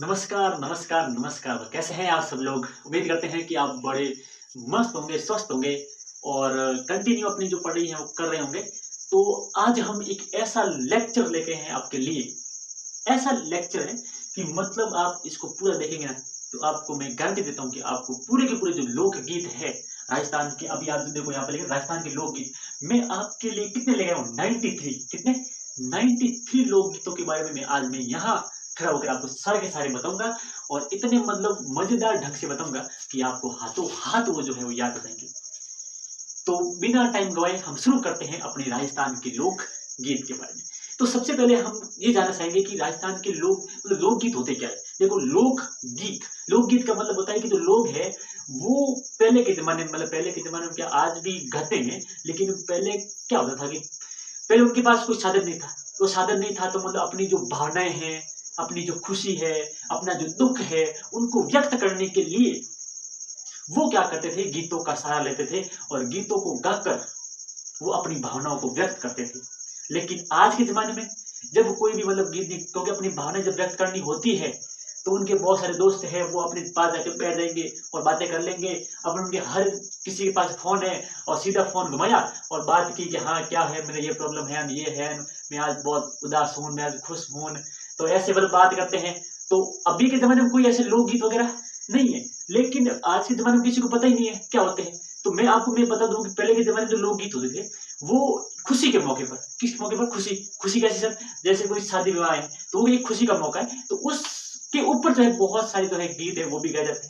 नमस्कार, नमस्कार, नमस्कार। कैसे हैं आप सब लोग? उम्मीद करते हैं कि आप बड़े मस्त होंगे, स्वस्थ होंगे और कंटिन्यू अपनी जो पढ़ाई है वो कर रहे होंगे। तो आज हम एक ऐसा लेक्चर लेके हैं आपके लिए, ऐसा लेक्चर है कि मतलब आप इसको पूरा देखेंगे ना, तो आपको मैं गारंटी देता हूँ कि आपको पूरे के पूरे जो लोकगीत है, राजस्थान के अभी आप देखो यहाँ पे लिखे राजस्थान के लोकगीत, मैं आपके लिए कितने ले गया हूँ 93 कितने 93 लोकगीतों के बारे में मैं आज मैं यहाँ खड़ा होकर आपको सारे के सारे बताऊँगा और इतने मतलब मज़ेदार ढंग से बताऊँगा कि आपको हाथों हाथ वो जो है वो याद आ जाएँगे। तो बिना टाइम गवाए हम शुरू करते हैं अपने राजस्थान के लोक गीत के बारे में। तो सबसे पहले हम ये जानना चाहेंगे कि राजस्थान के लोकगीत होते क्या है? देखो लोकगीत का मतलब होता है कि जो लोग हैं वो पहले के ज़माने में मतलब पहले के ज़माने में क्या आज भी गाते हैं, लेकिन पहले क्या होता था कि पहले उनके पास कोई साधन नहीं था। तो साधन नहीं था तो मतलब अपनी जो भावनाएँ हैं, अपनी जो खुशी है, अपना जो दुःख है, उनको व्यक्त करने के लिए वो क्या करते थे, गीतों का सहारा लेते थे और गीतों को गाकर वो अपनी भावनाओं को व्यक्त करते थे। लेकिन आज के ज़माने में जब कोई भी मतलब गीत नहीं क्योंकि अपनी भावनाएँ जब व्यक्त करनी होती है, तो उनके बहुत सारे दोस्त हैं, वो अपने पास जाके बैठ जाएँगे और बातें कर लेंगे। अब उनके हर किसी के पास फ़ोन है और सीधा फ़ोन घुमाया और बात की कि हाँ, क्या है, मेरा ये प्रॉब्लम है, ये है, मैं आज बहुत उदास हूँ, मैं आज खुश हूँ। तो ऐसे मतलब बात करते हैं। तो अभी के ज़माने में कोई ऐसे लोकगीत वगैरह नहीं है। लेकिन आज के ज़माने में किसी को पता ही नहीं है, क्या होते हैं। तो मैं बता दूँ कि पहले के ज़माने में जो लोकगीत होते थे, वो खुशी के मौके पर, किस मौके पर? खुशी। खुशी कैसे सर? जैसे कोई शादी-विवाह है, तो वो एक खुशी का मौका है, तो उसके ऊपर जो है बहुत सारे जो है गीत है वो भी गाए जाते हैं।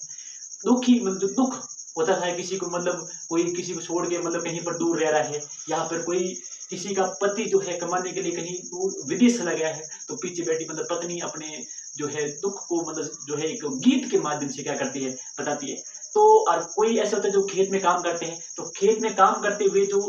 दुखी मतलब जो दुःख होता था किसी को मतलब कोई किसी को छोड़ के मतलब कहीं पर दूर रह रहा है या फिर कोई किसी का पति जो है कमाने के लिए कहीं दूर विदेश चला गया है, तो पीछे बैठी मतलब पत्नी अपने जो है दुःख को मतलब जो है एक गीत के माध्यम से क्या करती है, बताती है। तो और कोई ऐसा होता है जो खेत में काम करते हैं, तो खेत में काम करते हुए जो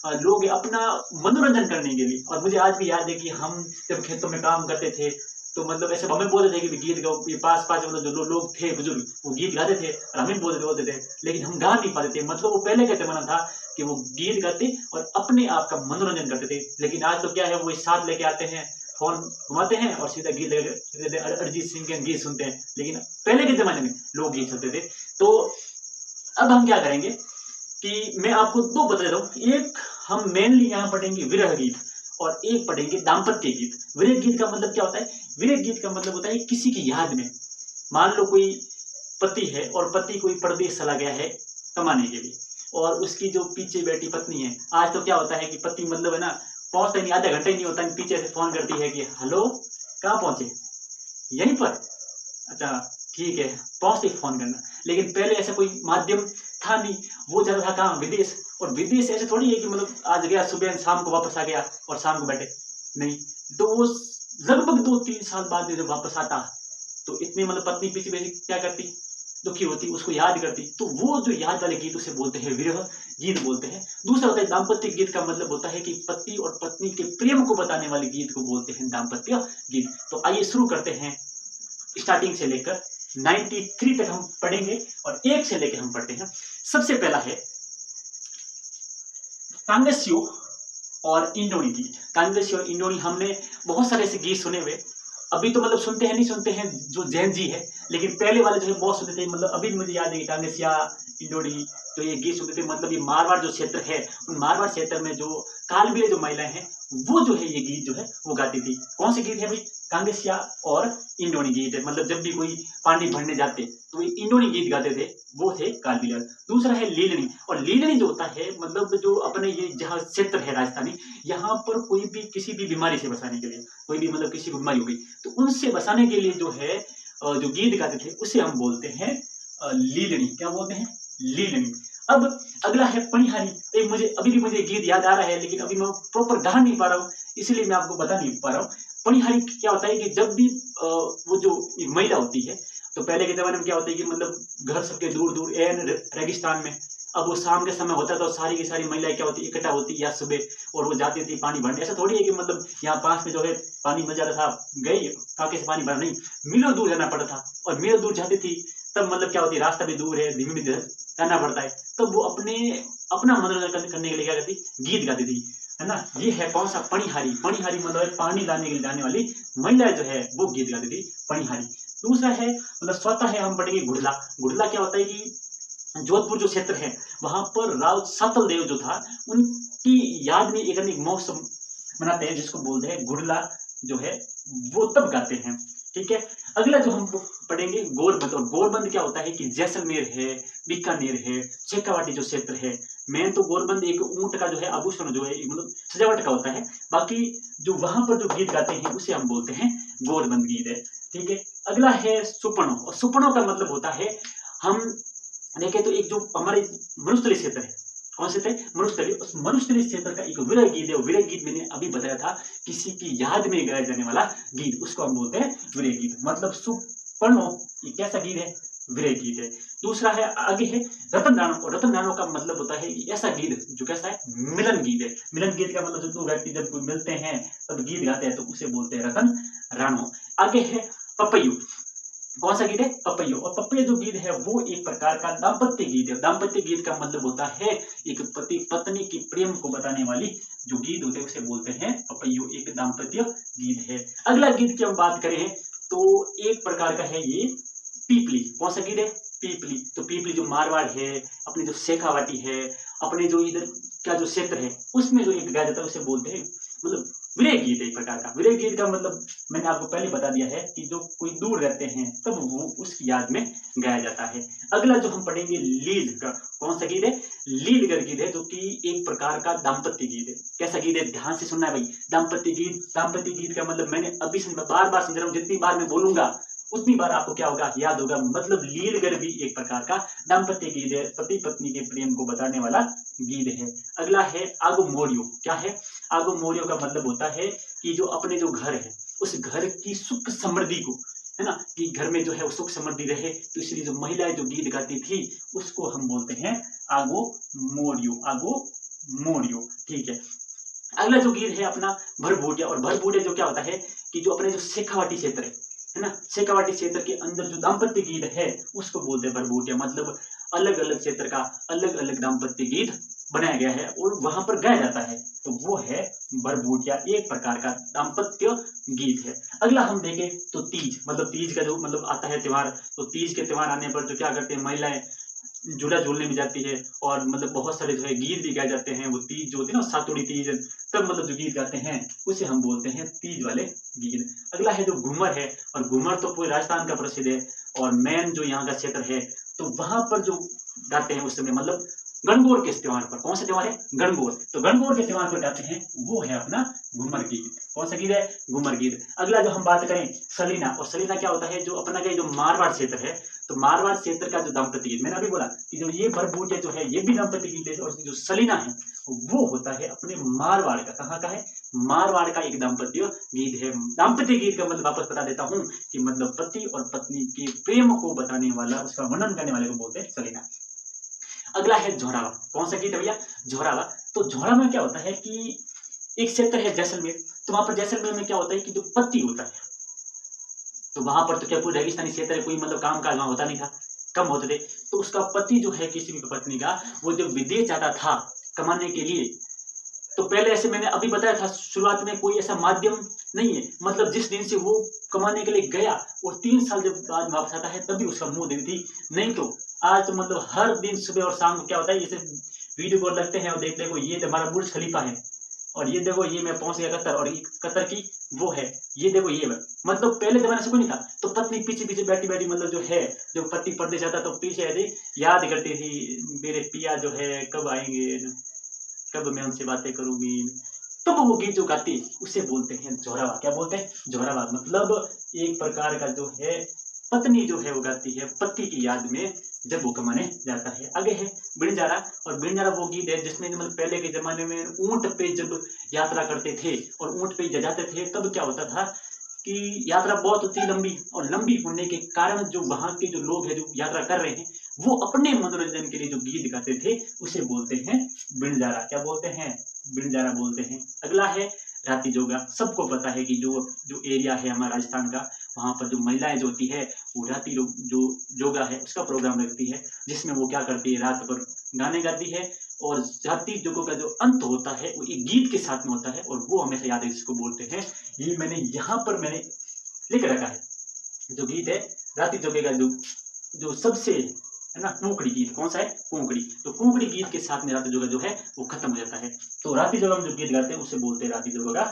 लोग हैं अपना मनोरंजन करने के लिए और मुझे आज भी याद है कि हम जब खेतों में काम करते थे, तो मतलब ऐसे हमें बोलते थे कि गीत गाओ, ये पास-पास मतलब जो लोग थे बुजुर्ग, वो गीत गाते थे और हमें बोलते थे, लेकिन हम गा नहीं पाते थे। मतलब वो पहले का ज़माना था कि वो गीत गाते और अपने आप का मनोरंजन करते थे। लेकिन आज तो क्या है, वो एक साथ लेके आते हैं, फ़ोन घुमाते हैं और सीधा गीत लगा अरिजीत सिंह के गीत सुनते हैं। लेकिन पहले के ज़माने में लोग गीत सुनते थे। तो अब हम क्या करेंगे कि मैं आपको 2 बता देता हूँ। एक हम मेनली यहाँ पढ़ेंगे विरह गीत और एक पढ़ेंगे दाम्पत्य गीत। विरह गीत का मतलब क्या होता है? विरह गीत का मतलब होता है किसी की याद में। मान लो कोई पति है और पति कोई परदेश चला गया है कमाने के लिए और उसकी जो पीछे बैठी पत्नी है, आज तो क्या होता है कि पति मतलब है ना, पहुँचता ही नहीं, आधा घंटा ही नहीं होता, पीछे से फ़ोन करती है कि हेलो, कहाँ पहुँचे? यहीं पर? अच्छा, ठीक है, पहुँचते ही फ़ोन करना। लेकिन पहले ऐसा कोई माध्यम था नहीं, वो जाता था कहाँ? विदेश और विदेश ऐसे थोड़ी है कि मतलब आज गया सुबह शाम को वापस आ गया और शाम को बैठे, नहीं। तो वो लगभग 2-3 साल बाद में जब वापस आता, तो इतनी मतलब पत्नी पीछे-पीछे क्या करती? दुखी होती, उसको याद करती। तो वो जो याद वाले गीत उसे बोलते हैं विरह गीत बोलते हैं। दूसरा होता है दाम्पत्य गीत का मतलब होता है कि पति और पत्नी के प्रेम को बताने वाले गीत को बोलते हैं दाम्पत्य गीत। तो आइए शुरू करते हैं स्टार्टिंग से लेकर 93 तक हम पढ़ेंगे और 1 से लेकर हम पढ़ते हैं। सबसे पहला है कांग्रेसियो और इंडोनी गीत। कांग्रेसियो और इंडोनी हमने बहुत सारे ऐसे गीत सुने हुए। अभी तो मतलब सुनते हैं नहीं सुनते हैं जो जैन जी है, लेकिन पहले वाले जो है बहुत सुनते थे। मतलब अभी भी मुझे याद है कि कांग्रेसिया, इंडोनी तो ये गीत सुनते थे। मतलब ये मारवाड़ जो क्षेत्र है, उन मारवाड़ क्षेत्र में जो कालबेलिया जो महिलाएँ हैं, वो जो है ये गीत जो है वो गाती थी। कौन से गीत है भाई? कांग्रेसिया और इंडोनी गीत है। मतलब जब भी कोई पानी भरने जाते, तो ये इंडोनी गीत गाते थे, वो थे कालबेलिया। दूसरा है लीलनी और लीलनी जो होता है मतलब जो अपने ये जहाँ क्षेत्र है राजस्थानी, यहाँ पर कोई भी किसी भी बीमारी से बचाने के लिए, कोई भी मतलब किसी को बीमारी हो गई, तो उनसे बचाने के लिए जो है जो गीत गाते थे उसे हम बोलते हैं लीलनी। क्या बोलते हैं? लीलनी। अब अगला है पनिहारी। एक मुझे अभी भी मुझे गीत याद आ रहा है, लेकिन अभी मैं प्रॉपर गा नहीं पा रहा हूँ, इसलिए मैं आपको बता नहीं पा रहा हूँ। पनिहारी क्या होता है कि जब भी वो जो महिला होती है, तो पहले के ज़माने में क्या होता है कि मतलब घर सबके दूर-दूर एन रेगिस्तान में, अब वो शाम के समय होता है तो सारी की सारी महिलाएँ क्या होती है इकट्ठा होती है या सुबह और वो जाती थी पानी भरने। ऐसा थोड़ी है कि मतलब यहाँ पास में जो है पानी मिल जाता था, गई टाँके से पानी भरा, नहीं, मीलों दूर जाना पड़ता था और मीलों दूर जाती थी तब मतलब क्या होती है रास्ता भी दूर है, धीमे भी जाना पड़ता है। तब वो अपना मनोरंजन करने के लिए क्या करती? गीत गाती थी। है ना। ये है कौन सा, पणिहारी। पणिहारी मतलब पानी लाने के लिए जाने वाली महिला जो है वो गीत गाती थी, पणिहारी। दूसरा है मतलब स्वतः है, हम पढ़ेंगे घुड़ला। घुड़ला क्या होता है कि जोधपुर जो क्षेत्र है वहां पर राव सातल देव जो था उनकी याद में एक अनेक मौसम मनाते हैं, जिसको बोलते हैं घुड़ला जो है वो तब गाते हैं। ठीक है। अगला जो हम पढ़ेंगे गोरबंद। और गोरबंद क्या होता है कि जैसलमेर है, बीकानेर है, शेखावाटी जो क्षेत्र है। मेन तो गोरबंद एक ऊंट का जो है आभूषण जो है मतलब सजावट का होता है, बाकी जो वहां पर जो गीत गाते हैं उसे हम बोलते हैं गोरबंद गीत है। ठीक है। अगला है सुपणो। और सुपणो का मतलब होता है, हम देखें तो एक जो हमारे मरुस्थलीय क्षेत्र है, कौन से थे, मरुस्थलीय, उस मरुस्थलीय क्षेत्र का एक विरह गीत है। विरह गीत मैंने अभी बताया था, किसी की याद में गाया जाने वाला गीत, उसको हम बोलते हैं विरह गीत। मतलब सुपर्णो ये कैसा गीत है, विरह गीत है। दूसरा है, आगे है रतन राणो। और रतन राणो का मतलब होता है कि ऐसा गीत जो कैसा है, मिलन गीत है। मिलन गीत का मतलब दो व्यक्ति जब मिलते हैं तब गीत गाते हैं तो उसे बोलते हैं रतन राणो। आगे है पपैयू। कौन सा गीत है, पपैयो। और पपैया जो गीत है वो एक प्रकार का दाम्पत्य गीत है। दाम्पत्य गीत का मतलब होता है एक पति पत्नी के प्रेम को बताने वाली जो गीत होते हैं उसे बोलते हैं पपैयो, एक दाम्पत्य गीत है। अगला गीत की हम बात करें तो एक प्रकार का है ये पीपली। कौन सा गीत है, पीपली। तो पीपली जो मारवाड़ है, अपनी जो शेखावाटी है, अपने जो इधर का जो क्षेत्र है उसमें जो एक गाया जाता है उसे बोलते हैं मतलब विरह गीत है एक प्रकार का। विरह गीत का मतलब मैंने आपको पहले बता दिया है कि जो कोई दूर रहते हैं तब वो उसकी याद में गाया जाता है। अगला जो हम पढ़ेंगे लील का। कौन सा गीत है, लीलगर गीत है, जो कि एक प्रकार का दाम्पत्य गीत है। कैसा गीत है, ध्यान से सुनना है भाई। दाम्पत्य गीत, दाम्पत्य गीत का मतलब मैंने अभी बार बार समझ रहा हूँ, जितनी बार मैं बोलूंगा उतनी बार आपको क्या होगा, याद होगा। मतलब लीलगर भी एक प्रकार का दाम्पत्य गीत है, पति पत्नी के प्रेम को बताने वाला गीत है। अगला है आगो मोरियो। क्या है, आगो मोरियो का मतलब होता है कि जो अपने जो घर है उस घर की सुख समृद्धि को, है ना, कि घर में जो है वो सुख समृद्धि रहे, तो इसलिए जो महिलाएं जो गीत गाती थी उसको हम बोलते हैं आगो मोरियो, आगो मोरियो। ठीक है। अगला जो गीत है अपना भरभूटिया। और भरभूटिया जो क्या होता है कि जो अपने जो शेखावाटी क्षेत्र है ना, शेखावाटी क्षेत्र के अंदर जो दाम्पत्य गीत है उसको बोलते हैं भरभूटिया। मतलब अलग अलग क्षेत्र का अलग अलग दाम्पत्य गीत बनाया गया है और वहां पर गाया जाता है, तो वो है भरभूटिया, एक प्रकार का दाम्पत्य गीत है। अगला हम देखें तो तीज। मतलब तीज का जो मतलब आता है त्योहार, तो तीज के त्योहार आने पर जो क्या करते हैं, महिलाएं झूला झूलने में जाती है और मतलब बहुत सारे जो है गीत भी गाए जाते हैं। वो तीज जो होती है ना, सातुड़ी तीज, तब मतलब जो गीत गाते हैं उसे हम बोलते हैं तीज वाले गीत। अगला है जो घूमर है। और घूमर तो पूरे राजस्थान का प्रसिद्ध है और मेन जो यहाँ का क्षेत्र है तो वहां पर जो गाते हैं उस समय मतलब गणगौर के त्योहार पर। कौन सा त्योहार है, गणगौर। तो गणगौर के त्योहार पर गाते हैं वो है अपना घूमर गीत। कौन सा गीत है, घूमर गीत। अगला जो हम बात करें सलीना। और सलीना क्या होता है, जो अपना का जो मारवाड़ क्षेत्र है, तो मारवाड़ क्षेत्र का जो दाम्पत्य गीत, मैंने अभी बोला कि जो ये भरभूटिया जो है ये भी दाम्पत्य गीत है, और जो सलीना है वो होता है अपने मारवाड़ का। कहाँ का है, मारवाड़ का एक दाम्पत्य गीत है। दाम्पत्य गीत का मतलब वापस बता देता हूँ कि मतलब पति और पत्नी के प्रेम को बताने वाला, उसका वर्णन करने वाले को बोलते हैं सलीना। अगला है झोरावा। कौन सा गीत है भैया, झोरावा। तो झोरा में क्या होता है कि एक क्षेत्र है जैसलमेर, तो वहां पर जैसलमेर में क्या होता है कि जो पति होता है, तो वहां पर तो क्या कोई रेगिस्तानी क्षेत्र है, कोई मतलब काम काज वहां होता नहीं था, कम होते थे। तो उसका पति जो है किसी भी पत्नी का, वो जब विदेश जाता था कमाने के लिए, तो पहले ऐसे मैंने अभी बताया था शुरुआत में, कोई ऐसा माध्यम नहीं है। मतलब जिस दिन से वो कमाने के लिए गया और 3 साल जब बाद वापस आता है तभी उसका मुंह देखी थी, नहीं तो आज तो मतलब हर दिन सुबह और शाम को क्या होता है, जैसे वीडियो कॉल लगते हैं और देखते हैं ये हमारा बुर्ज खलीफा है, और ये देखो ये मैं पहुंच गया कतर, और ये कतर की वो है, ये देखो ये मतलब पहले जमाने से कोई नहीं था। तो पत्नी पीछे पीछे बैठी बैठी मतलब जो है, जो पति परदेश जाता तो पीछे ऐसे याद करती थी, मेरे पिया जो है कब आएंगे, कब मैं उनसे बातें करूंगी। तब वो गीत जो गाती उसे बोलते हैं जोरावा। क्या बोलते हैं, जोरावा। मतलब एक प्रकार का जो है पत्नी जो है वो गाती है पति की याद में जब वो कमाने जाता है। आगे है बिणजारा। और बिणजारा वो गीत है जिसमें मतलब पहले के जमाने में ऊंट पे जब यात्रा करते थे और ऊंट पे जाते थे, तब क्या होता था कि यात्रा बहुत होती लंबी, और लंबी होने के कारण जो वहां के जो लोग हैं जो यात्रा कर रहे हैं वो अपने मनोरंजन के लिए जो गीत गाते थे उसे बोलते हैं बिणजारा। क्या बोलते हैं, बिणजारा बोलते हैं। अगला है राती जोगा। सबको पता है कि जो जो एरिया है हमारा राजस्थान का, वहां पर जो महिलाएं जो होती है वो राती जो जोगा है उसका प्रोग्राम रखती है, जिसमें वो क्या करती है, रात भर गाने गाती है और जाति जोगों का जो अंत होता है वो एक गीत के साथ में होता है, और वो हमेशा याद है, जिसको बोलते हैं, ये मैंने यहाँ पर मैंने लिख रखा है, जो गीत है राती जोगे का, जो सबसे है ना कोंकड़ी गीत, कौन सा है, कोंकड़ी। तो कोंकड़ी गीत के साथ में राती जोगा जो है वो खत्म हो जाता है। तो राती जोगा में जो गीत गाते हैं उसे बोलते हैं राती जोगा का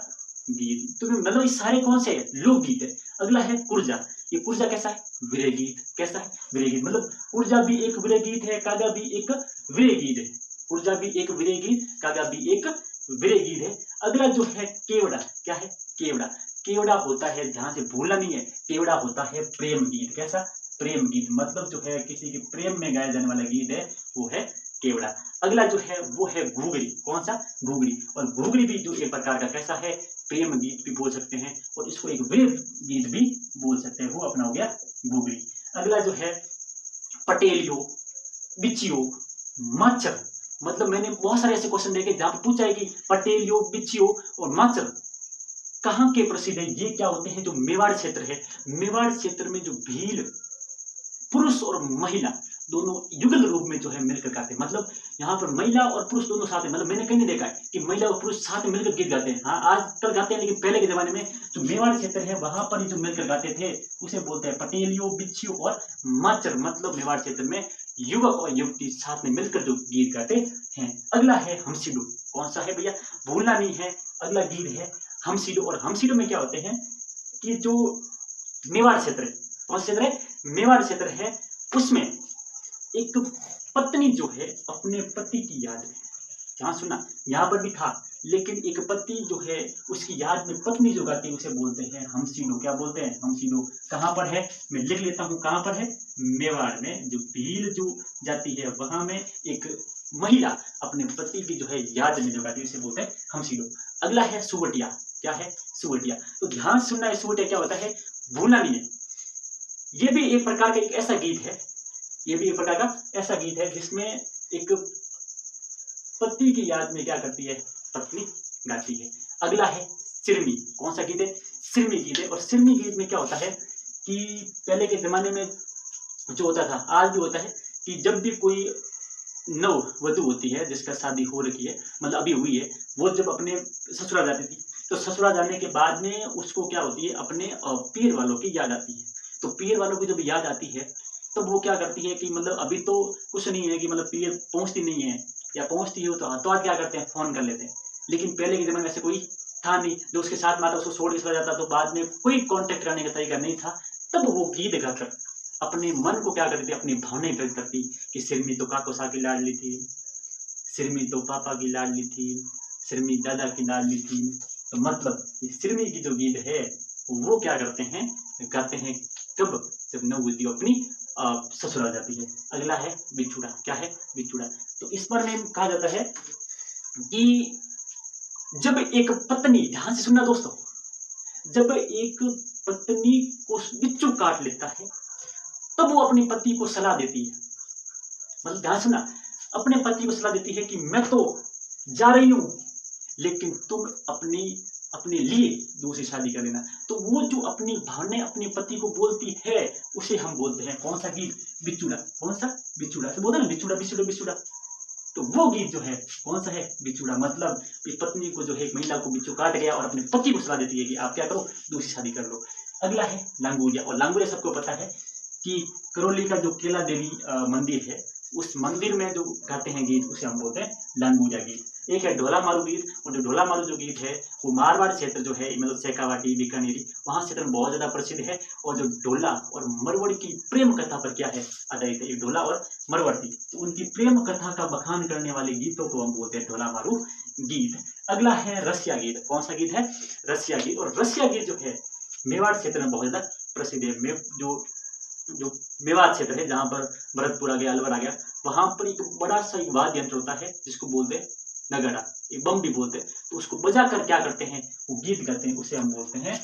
गीत। तो मतलब ये सारे कौन से लोकगीत है। अगला है कुर्जा। ये कुर्जा कैसा है, विरह गीत। कैसा है, विरह गीत। मतलब कुर्जा भी एक विरह गीत है, कागा भी एक विरह गीत है। कुर्जा भी एक विरह गीत, कागा भी एक विरह गीत है। अगला जो है केवड़ा। क्या है, केवड़ा। केवड़ा होता है, ध्यान से भूलना नहीं है, केवड़ा होता है प्रेम गीत। कैसा, प्रेम गीत। मतलब जो है किसी के प्रेम में गाया जाने वाला गीत है वो है केवड़ा। अगला जो है वो है घुघरी। कौन सा, घुघरी। और घुघरी भी जो एक प्रकार का कैसा है, प्रेम गीत भी बोल सकते हैं, और इसको एक विरह गीत भी बोल सकते हैं, वो अपना हो गया घुघरी। अगला जो है पटेलियो, बिचियो, माचर। मतलब मैंने बहुत सारे ऐसे क्वेश्चन देखे जहां पर पूछा है कि पटेलियो, बिचियो और माचर कहाँ के प्रसिद्ध है। ये क्या होते हैं, जो मेवाड़ क्षेत्र है, मेवाड़ क्षेत्र में जो भील पुरुष और महिला दोनों युगल रूप में जो है मिलकर गाते हैं। मतलब यहाँ पर महिला और पुरुष दोनों साथ में, मतलब मैंने कहीं नहीं देखा है कि महिला और पुरुष साथ में मिलकर गीत गाते हैं। हाँ आजकल गाते हैं, लेकिन पहले के जमाने में जो मेवाड़ क्षेत्र है वहां पर जो मिलकर गाते थे उसे बोलते हैं पटेलियो, बिच्छियो और माचर। मतलब मेवाड़ क्षेत्र में युवक और युवती साथ में मिलकर जो गीत गाते हैं। अगला है हमसिडो। कौन सा है भैया, भूलना नहीं है। अगला गीत है हमसिडो। और हमसिडो में क्या होते हैं कि जो मेवाड़ क्षेत्र है, कौन सा क्षेत्र है, मेवाड़ क्षेत्र है, उसमें एक पत्नी जो है अपने पति की याद में, जहां सुना यहाँ पर भी था, लेकिन एक पति जो है उसकी याद में पत्नी जो गाती है उसे बोलते हैं हमसिडो। क्या बोलते हैं, हमसिडो। कहाँ पर है, मैं लिख लेता हूँ कहाँ पर है, मेवाड़ में जो भील जो जाती है वहां में एक महिला अपने पति की जो है याद में जो गाती है उसे बोलते हैं हमसिडो। अगला है सुवटिया। क्या है, सुवटिया। तो ध्यान सुनना है, सुवटिया क्या होता है, भूलना नहीं है। ये भी एक प्रकार का एक ऐसा गीत है, ये भी एक प्रकार का ऐसा गीत है जिसमें एक पति की याद में क्या करती है, पत्नी गाती है। अगला है सिरमी। कौन सा गीत है, सिरमी गीत है। और सिरमी गीत में क्या होता है कि पहले के जमाने में जो होता था, आज भी होता है, कि जब भी कोई नव वधु होती है जिसका शादी हो रखी है, मतलब अभी हुई है, वो जब अपने ससुराल जाती थी, तो ससुराल जाने के बाद में उसको क्या होती है, अपने पीर वालों की याद आती है। तो पीर वालों की जब याद आती है तो वो क्या करती है कि मतलब अभी तो कुछ नहीं है कि मतलब पीर पहुंचती नहीं है, या पहुंचती हो तो हाथों हाथ क्या करते हैं, फोन कर लेते हैं। लेकिन पहले के जमाने में ऐसे कोई था नहीं, जो उसके साथ में आता उसको छोड़ के चला जाता, तो बाद में कोई कांटेक्ट करने का तरीका नहीं था, तब वो गीत गाकर अपने मन को क्या करती थी, अपनी भावनाएं व्यक्त करती कि सिरमी तो काको सा की लाडली थी, सिरमी तो पापा की लाडली थी, सिरमी दादा की लाडली थी। तो मतलब ये सिरमी की जो गीत है वो क्या करते हैं, गाते हैं कब, जब नववधु अपनी ससुराल जाती है। अगला है बिछुड़ा। क्या है, बिछुड़ा। तो इस पर में कहा जाता है कि जब एक पत्नी, ध्यान से सुनना दोस्तों, जब एक पत्नी को बिच्छू काट लेता है तब वो अपने पति को सलाह देती है। मतलब ध्यान सुना, अपने पति को सलाह देती है कि मैं तो जा रही हूं, लेकिन तुम अपने लिए दूसरी शादी कर लेना। तो वो जो अपनी भावनाएं अपने पति को बोलती है उसे हम बोलते हैं कौन सा गीत, बिछुड़ा। कौन सा, बिछुड़ा। तो बोलते हैं ना बिछुड़ा बिछुड़ा बिछुड़ा, तो वो गीत जो है कौन सा है, बिछुड़ा। मतलब पत्नी को जो है, एक महिला को बिच्छू काट गया और अपने पति को सलाह देती है कि आप क्या करो, दूसरी शादी कर लो। अगला है लांगुरिया। और लांगुरिया सबको पता है कि करौली का जो केला देवी मंदिर है, उस मंदिर में जो गाते हैं गीत उसे हम बोलते हैं लांगुरिया गीत। एक है ढोला मारू गीत, और जो ढोला मारू जो गीत है वो मारवाड़ क्षेत्र जो है, मतलब शेखावाटी, बीकानेरी, वहाँ क्षेत्र में बहुत ज्यादा प्रसिद्ध है। और जो ढोला और मरवड़ की प्रेम कथा पर क्या है, आधारित है, ढोला और मरवड़ थी, तो उनकी प्रेम कथा का बखान करने वाले गीतों को हम बोलते हैं ढोला मारू गीत। अगला है रसिया गीत। कौन सा गीत है, रसिया गीत। और रसिया गीत जो है मेवाड़ क्षेत्र में बहुत ज्यादा प्रसिद्ध है। जो मेवाड़ क्षेत्र है, जहाँ पर भरतपुर आ गया, अलवर आ गया, वहां पर एक बड़ा सा एक वाद्य यंत्र होता है जिसको बोलते हैं नगाड़ा, एक बम भी बोलते हैं। तो उसको बजाकर क्या करते हैं, वो गीत गाते हैं, उसे हम बोलते हैं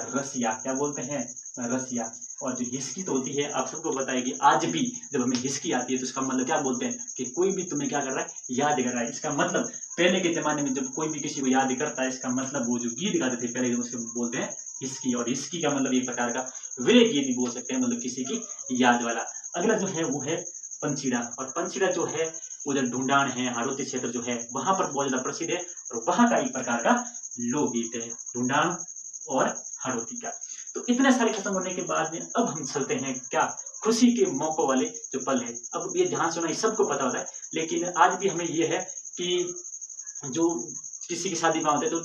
रसिया। क्या बोलते हैं, रसिया। और जो हिसकी तो होती है, आप सबको पता है कि आज भी जब हमें हिसकी आती है तो उसका मतलब क्या बोलते हैं कि कोई भी तुम्हें क्या कर रहा है, याद कर रहा है। इसका मतलब पहले के जमाने में जब कोई भी किसी को याद करता है, इसका मतलब वो जो गीत गाते थे पहले, उसको बोलते हैं हिसकी। और हिसकी का मतलब एक प्रकार का विरह गीत भी बोल सकते हैं, मतलब किसी की याद वाला। अगला जो है वो है पंचीड़ा। और पंचीड़ा जो है उधर ढूंढान है, हाड़ौती क्षेत्र जो है वहां पर बहुत ज्यादा प्रसिद्ध है और वहां का एक प्रकार का लोकगीत है ढूंढान और हाड़ौती का। तो इतने सारे खत्म होने के बाद में अब हम चलते हैं क्या खुशी के मौकों वाले जो पल है। अब ये ध्यान सुना ये सबको पता होता है, लेकिन आज भी हमें ये है कि जो किसी की शादी में होते तो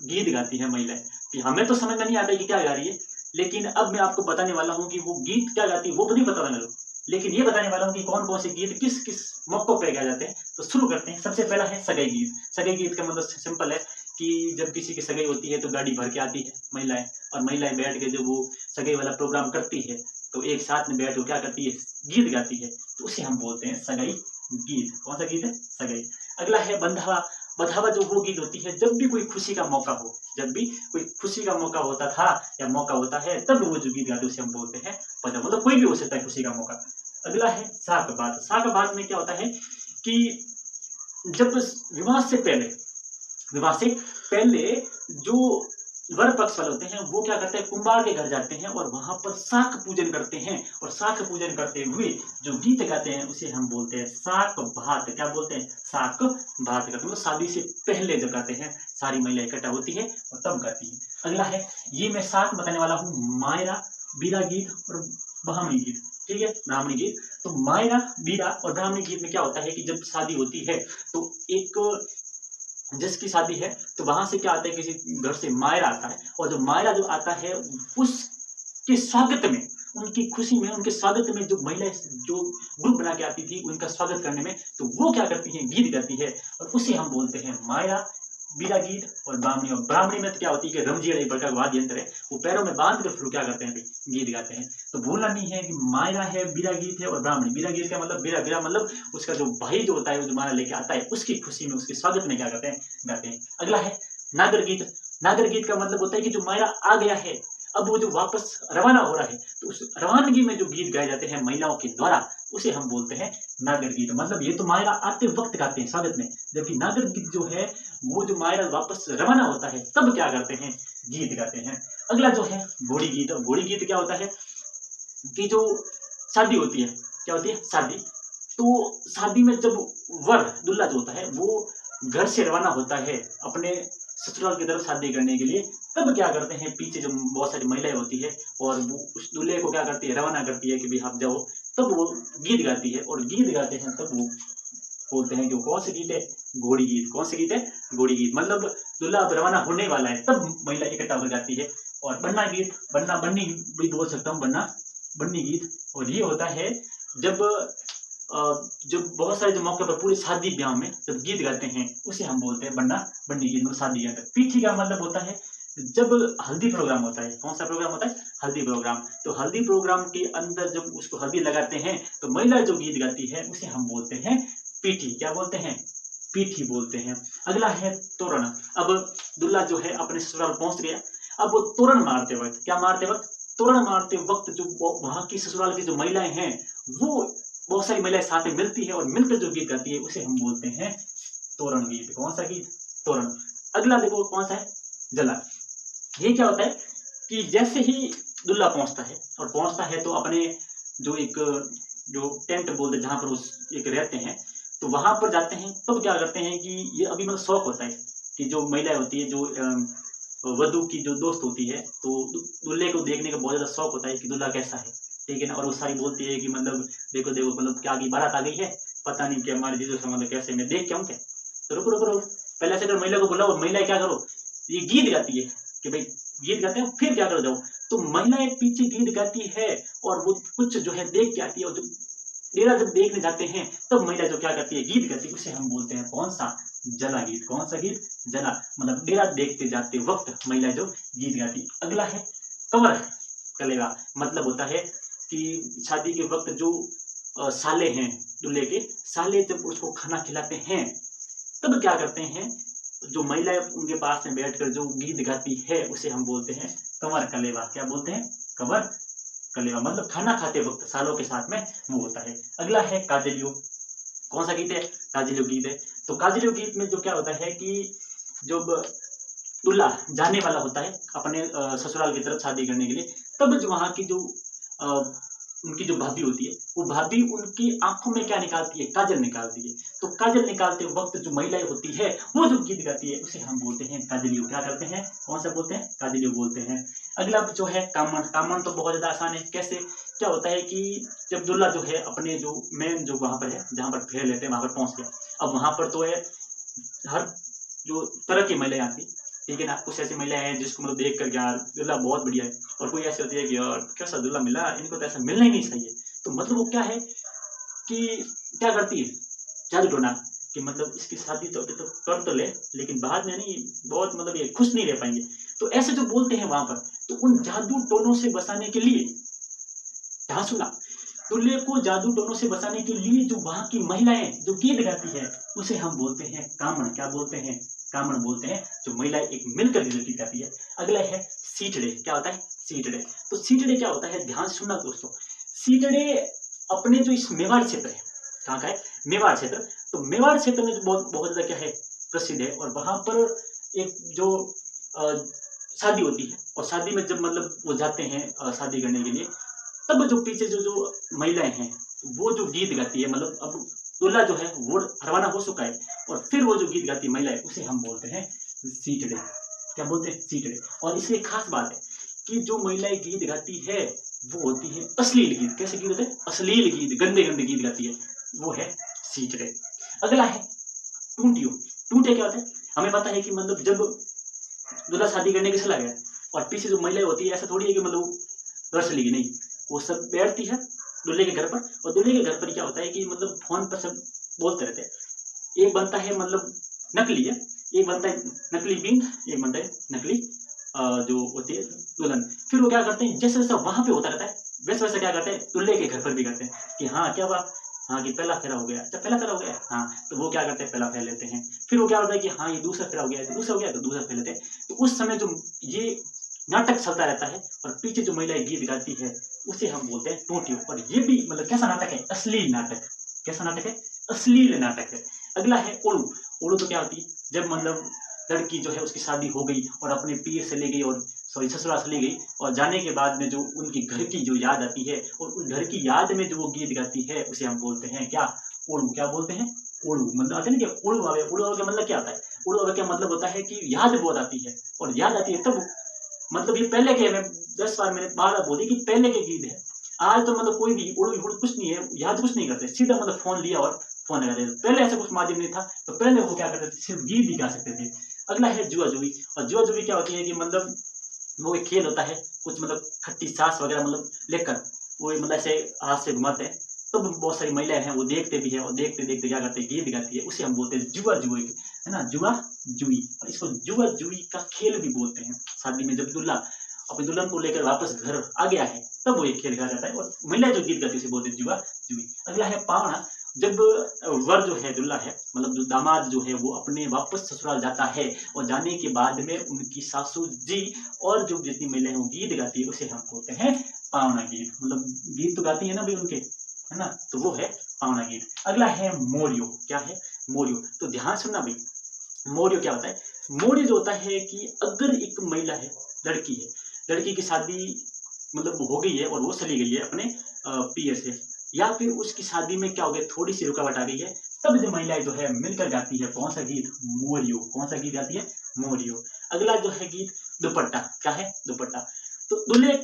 गीत गाती है महिलाएं, कि हमें तो समझ में नहीं आता कि क्या गा रही है, लेकिन अब मैं आपको बताने वाला हूँ कि वो गीत क्या गाती है वो तो नहीं पता मेरे को, लेकिन ये बताने वाला हूँ कि कौन कौन से गीत किस किस मौकों पे गाए जाते हैं। तो शुरू करते हैं। सबसे पहला है सगाई गीत। सगाई गीत का मतलब सिंपल है कि जब किसी की सगाई होती है तो गाड़ी भर के आती है महिलाएं, और महिलाएं बैठ के जब वो सगाई वाला प्रोग्राम करती है तो एक साथ में बैठ के क्या करती है, गीत गाती है, तो उसे हम बोलते हैं सगाई गीत। कौन सा गीत है, सगाई। अगला है बंधावा। बंधावा जो वो गीत होती है जब भी कोई खुशी का मौका हो, जब भी कोई खुशी का मौका होता था या मौका होता है तब वो जो गीत गाते हैं उसे हम बोलते हैं बंधावा, मतलब कोई भी हो सकता है खुशी का मौका। अगला है साक बात। साक बात में क्या होता है कि जब विवाह से पहले, विवाह से पहले जो वर पक्ष वाले होते हैं वो क्या करते हैं, कुंभार के घर जाते हैं और वहां पर साक पूजन करते हैं, और साक पूजन करते हुए जो गीत गाते हैं उसे हम बोलते हैं साक भात। क्या बोलते हैं, साक भात करते हैं, मतलब शादी से पहले जब गाते हैं सारी महिला इकट्ठा होती है और तब गाती है। अगला है, ये मैं साक बताने वाला हूँ मायरा, बीरा गीत और ब्राह्मणी गीत। ठीक है, ब्राह्मणी गीत। तो मायरा, बीरा और ब्राह्मणी गीत में क्या होता है कि जब शादी होती है तो एक जिसकी शादी है तो वहां से क्या आता है, किसी घर से मायरा आता है, और जो मायरा जो आता है उसके स्वागत में, उनकी खुशी में, उनके स्वागत में जो महिलाएं जो ग्रुप बना के आती थी उनका स्वागत करने में, तो वो क्या करती है, गीत गाती है, और उसे हम बोलते हैं मायरा, बीरा गीत और ब्राह्मणी। और ब्राह्मणी में तो क्या होती है कि रमजिया एक प्रकार वाद्य यंत्र है, वो पैरों में बांध कर फिर क्या करते हैं, गीत गाते हैं। तो भूलना नहीं है कि मायरा है, बीरा गीत है और ब्राह्मणी। बीरा गीत का मतलब, बीरा बीरा मतलब उसका जो भाई जो होता है, वो जो माला लेके आता है उसकी खुशी में, उसके स्वागत में क्या करते हैं, गाते हैं। अगला है नागर गीत। नागर गीत का मतलब होता है कि जो मायरा आ गया है, अब वो जो वापस रवाना हो रहा है, तो उस रवानगी में जो गीत गाए जाते हैं महिलाओं के द्वारा उसे हम बोलते हैं नागर गीत। मतलब ये तो मायरा आते वक्त गाते हैं स्वागत में, जबकि नागर गीत जो है वो जो मायरा वापस रवाना होता है तब क्या करते हैं, गीत गाते हैं। अगला जो है घोड़ी गीत। घोड़ी गीत क्या होता है कि जो शादी होती है, क्या होती है, शादी, तो शादी में जब वर दूल्हा जो होता है वो घर से रवाना होता है अपने ससुराल की तरफ शादी करने के लिए, तब क्या करते हैं, पीछे जो बहुत सारी महिलाएं होती है और वो उस दूल्हे को क्या करती है, रवाना करती है कि भाई आप जाओ, तब वो गीत गाती है, और गीत गाते हैं तब वो बोलते हैं कि वो कौन से गीत है, घोड़ी गीत। कौन से गीत है, घोड़ी गीत। मतलब दूल्हा अब रवाना होने वाला है तब महिला इकट्ठा हो जाती है। और बन्ना गीत, बन्ना बन्नी भी बोल सकता हूँ, बन्ना बन्नी गीत। और ये होता है जब जब बहुत सारे जो मौके पर पूरे शादी ब्याह में जब गीत गाते हैं उसे हम बोलते हैं बन्ना बन्नी गीत, मतलब शादी के अंदर। पीठी का मतलब होता है जब हल्दी प्रोग्राम होता है। कौन सा प्रोग्राम होता है, हल्दी प्रोग्राम। तो हल्दी प्रोग्राम के अंदर जब उसको हल्दी लगाते हैं तो महिला जो गीत गाती है उसे हम बोलते हैं पीठी। क्या बोलते हैं, पीठी बोलते हैं। अगला है तोरण। अब दूल्हा जो है अपने ससुराल पहुंच गया, अब वो तोरण मारते वक्त, क्या मारते वक्त, तोरण मारते वक्त जो वहां की ससुराल की जो महिलाएं हैं वो बहुत सारी महिलाएं साथ में मिलती है और मिलकर जो गीत गाती है उसे हम बोलते हैं तोरण गीत। कौन सा गीत, तोरण। अगला देखो कौन सा है, जला। ये क्या होता है कि जैसे ही दूल्हा पहुंचता है, और पहुंचता है तो अपने जो एक जो टेंट बोलते हैं जहां पर उस एक रहते हैं, तो वहां पर जाते हैं, तब क्या करते हैं कि ये अभी मतलब शौक होता है कि जो महिला होती है, जो वधु की जो दोस्त होती है, तो दूल्हे को देखने का बहुत ज्यादा शौक होता है कि दूल्हा कैसा है, ठीक है ना। और वो सारी बोलती है कि मतलब देखो देखो, मतलब क्या आगे बारात आ गई है, पता नहीं क्या हमारे जीजू से, मतलब कैसे, मैं देख के आऊं क्या। तो रुको रुको रुको, पहले से अगर महिला को बुलाओ, महिला क्या करो, ये गीत गाती है कि भाई गीत गाते हैं, फिर क्या करो जाओ। तो महिलाएं पीछे गीत गाती है और वो कुछ जो है देख के आती है, और जो डेरा जब देखने जाते हैं तब महिला जो क्या करती है, गीत गाती है, उसे हम बोलते हैं कौन सा, जला गीत। कौन सा गीत, जला। मतलब डेरा देखते जाते वक्त महिला जो गीत गाती। अगला है कंवर कलेवा। मतलब होता है कि शादी के वक्त जो साले हैं दूल्हे के, साले जब उसको खाना खिलाते हैं तब क्या करते हैं, जो महिलाएं उनके पास में बैठकर जो गीत गाती है उसे हम बोलते हैं कंवर कलेवा। क्या बोलते हैं, कंवर कलेवा। मतलब खाना खाते वक्त सालों के साथ में वो होता है। अगला है काजलियो। कौन सा गीत है, काजलियो गीत है। तो काजलियो गीत में जो क्या होता है कि जब दूल्हा जाने वाला होता है अपने ससुराल की तरफ शादी करने के लिए, तब जो वहाँ की जो उनकी जो भाभी होती है, वो भाभी उनकी आँखों में क्या निकालती है? काजल निकालती है। तो काजल निकालते वक़्त जो महिलाएँ होती है, वो जो गीत गाती है, उसे हम बोलते हैं काजलियो। क्या करते हैं? कौन-सा बोलते हैं? काजलियो बोलते हैं। अगला जो है कामण, कामण तो बहुत ज़्यादा आसान है। कैसे? क्या होता है कि जब दूल्हा जो है अपने जो मेन जो वहाँ पर है, जहाँ पर फेरे लेते हैं, वहाँ पर पहुँच गया। अब वहाँ पर तो है हर जो तरह की महिलाएँ आती, ठीक है ना? कुछ ऐसी महिलाएँ हैं जिसको मतलब देख कर यार दूल्हा बहुत बढ़िया है, और कोई ऐसी होती है कि यार कैसा दूल्हा मिला, इनको तो ऐसा मिलना ही नहीं चाहिए। तो मतलब वो क्या है कि क्या करती है, जादू-टोना, कि मतलब इसकी शादी तो अभी तो कर तो ले, लेकिन बाद में नहीं, बहुत मतलब ये खुश नहीं रह पाएँगे। तो ऐसे जो बोलते हैं वहाँ पर, तो उन जादू-टोनों से बचाने के लिए, ध्यान सुनना, दूल्हे को जादू-टोनों से बचाने के लिए जो वहाँ की महिलाएँ जो गीत गाती है, उसे हम बोलते हैं कामण। क्या बोलते हैं? कामण बोलते हैं, जो महिलाएँ एक मिलकर के जो गीत गाती है। अगला है सीटड़े। क्या होता है? सीटड़े। तो सीटड़े क्या होता है? ध्यान से सुनना दोस्तों। सीटड़े अपने जो इस मेवाड़ क्षेत्र है, कहाँ का है? मेवाड़ क्षेत्र। तो मेवाड़ क्षेत्र में जो बहुत बहुत ज़्यादा क्या है? प्रसिद्ध है, और वहाँ पर एक जो अ, शादी होती है, और शादी में जब मतलब वो जाते हैं शादी करने के लिए, तब जो पीछे जो महिलाएँ हैं, वो जो गीत गाती है, मतलब अब दूल्हा जो है वो रवाना हो चुका है, और फिर वो जो गीत गाती है महिलाएँ, उसे हम बोलते हैं सीटड़े। क्या बोलते हैं? सीटड़े। और इसमें एक खास बात है कि जो महिलाएँ गीत गाती है, वो होती है अश्लील गीत। कैसे गीत होते हैं? अश्लील गीत, गंदे-गंदे गीत गाती है, वो है सीटड़े। अगला है टूंटियो। टूंटिया क्या होता है? हमें पता है कि मतलब जब दूल्हा शादी करने के चला गया, और पीछे जो महिलाएँ होती है, ऐसा थोड़ी है कि मतलब घर चली गई, नहीं। वो सब बैठती है दूल्हे के घर पर, और दूल्हे के घर पर क्या होता है कि मतलब फ़ोन पर सब बोलते रहते हैं। एक बनता है मतलब नकली है, एक बनता है नकली बीन, एक बनता है नकली जो होती है दुल्हन। फिर वो क्या करते हैं, जैसा-जैसा वहाँ पे होता रहता है, वैसा-वैसा क्या करते हैं, दूल्हे के घर पर भी करते हैं कि हाँ, क्या हुआ? हाँ, कि पहला फेरा हो गया। अच्छा, पहला फेरा हो गया? हाँ, तो वो क्या करते हैं, पहला फेर लेते हैं। फिर वो क्या होता है कि हाँ, ये दूसरा फेरा हो गया है, तो दूसरा हो गया, तो दूसरा फेर लेते हैं। तो उस समय जो ये नाटक चलता रहता है, और पीछे जो महिलाएँ गीत गाती है, उसे हम बोलते हैं टोंटियो। और ये भी मतलब कैसा नाटक है? अश्लील नाटक। कैसा नाटक है? अश्लील नाटक है। अगला है ओड़ू। ओड़ू तो क्या होती है? जब मतलब लड़की जो है उसकी शादी हो गई, और अपने पीर से ले गई, और सॉरी ससुराल से ले गई, और जाने के बाद में जो उनके घर की जो याद आती है, और उस घर की याद में जो वो गीत गाती है, उसे हम बोलते हैं क्या? ओड़ू। क्या बोलते हैं? ओड़ू। मतलब आते हैं ना कि ओड़ू आवे। ओड़ू आवे का मतलब क्या होता है? ओड़ू आवे का मतलब होता है कि याद बहुत आती है, और याद आती है तब, मतलब ये पहले के, मैं 10 बार मैंने बार-बार बोली कि पहले के गीत है। आज तो मतलब कोई भी उड़-उड़ कुछ नहीं है, याद कुछ नहीं करते। सीधा मतलब फ़ोन लिया और फ़ोन लगा दिया। पहले ऐसा कुछ माध्यम नहीं था, तो पहले वो क्या करते थे, सिर्फ़ गीत ही गा सकते थे। अगला है जुआ-जुई, और जुआ-जुई क्या होती है कि मतलब वो एक खेल होता है, कुछ मतलब खट्टी छाछ वग़ैरह मतलब लेकर, वो मतलब ऐसे हाथ से घुमाते हैं, तब बहुत सारी महिलाएँ हैं, वो देखते भी हैं, और देखते-देखते क्या करते हैं, गीत गाती है, उसे हम बोलते हैं जुआ-जुई, है ना? जुआ-जुई, और इसको जुआ-जुई का खेल भी बोलते हैं। शादी में जब दूल्हा अपनी दुल्हन को लेकर वापस घर आ गया है, तब वो ये खेल खेला जाता है, और महिलाएँ जो गीत गाती है, उसे बोलते हैं जुआ-जुई। अगला है पावणा। जब वर जो है, दूल्हा है, मतलब जो दामाद जो है, वो अपने वापस ससुराल जाता है, और जाने के बाद में उनकी सासू जी और जो जितनी महिलाएँ वो गीत गाती है, उसे हम बोलते हैं पावना गीत। मतलब गीत तो गाती है ना भई उनके, है ना? तो वो है पावना गीत। अगला है मोरियो। क्या है? मोरियो। तो ध्यान से सुनना भई, मोरियो क्या होता है? मोरियो जो होता है कि अगर एक महिला है, लड़की है, लड़की की शादी मतलब हो गई है, और वो चली गई है अपने पिए से, या फिर उसकी शादी में क्या हो गया, थोड़ी-सी रुकावट आ गई है, तब जो महिलाएँ जो है मिलकर गाती है कौन-सा गीत? मोरियो। कौन-सा गीत गाती है? मोरियो। अगला जो है गीत दुपट्टा। क्या है? दुपट्टा। तो दूल्हे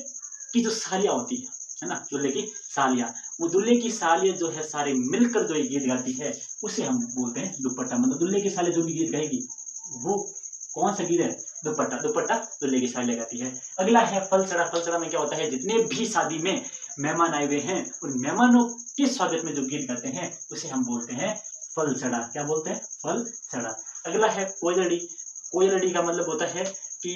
की जो सालियाँ होती है ना? दूल्हे की सालियाँ, वो दूल्हे की सालियाँ जो है सारे मिलकर जो ये गीत गाती है, उसे हम बोलते हैं दुपट्टा। मतलब दूल्हे की सालियाँ जो भी गीत गाएगी, वो कौन-सा गीत है? दुपट्टा। दुपट्टा दूल्हे की सालियाँ गाती है। अगला है फलसड़ा। फलसड़ा में क्या होता है, जितने भी शादी में मेहमान आए हुए हैं, उन मेहमानों के स्वागत में जो गीत गाते हैं, उसे हम बोलते हैं फलसड़ा। क्या बोलते हैं? फलसड़ा। अगला है कोयलड़ी। कोयलड़ी का मतलब होता है कि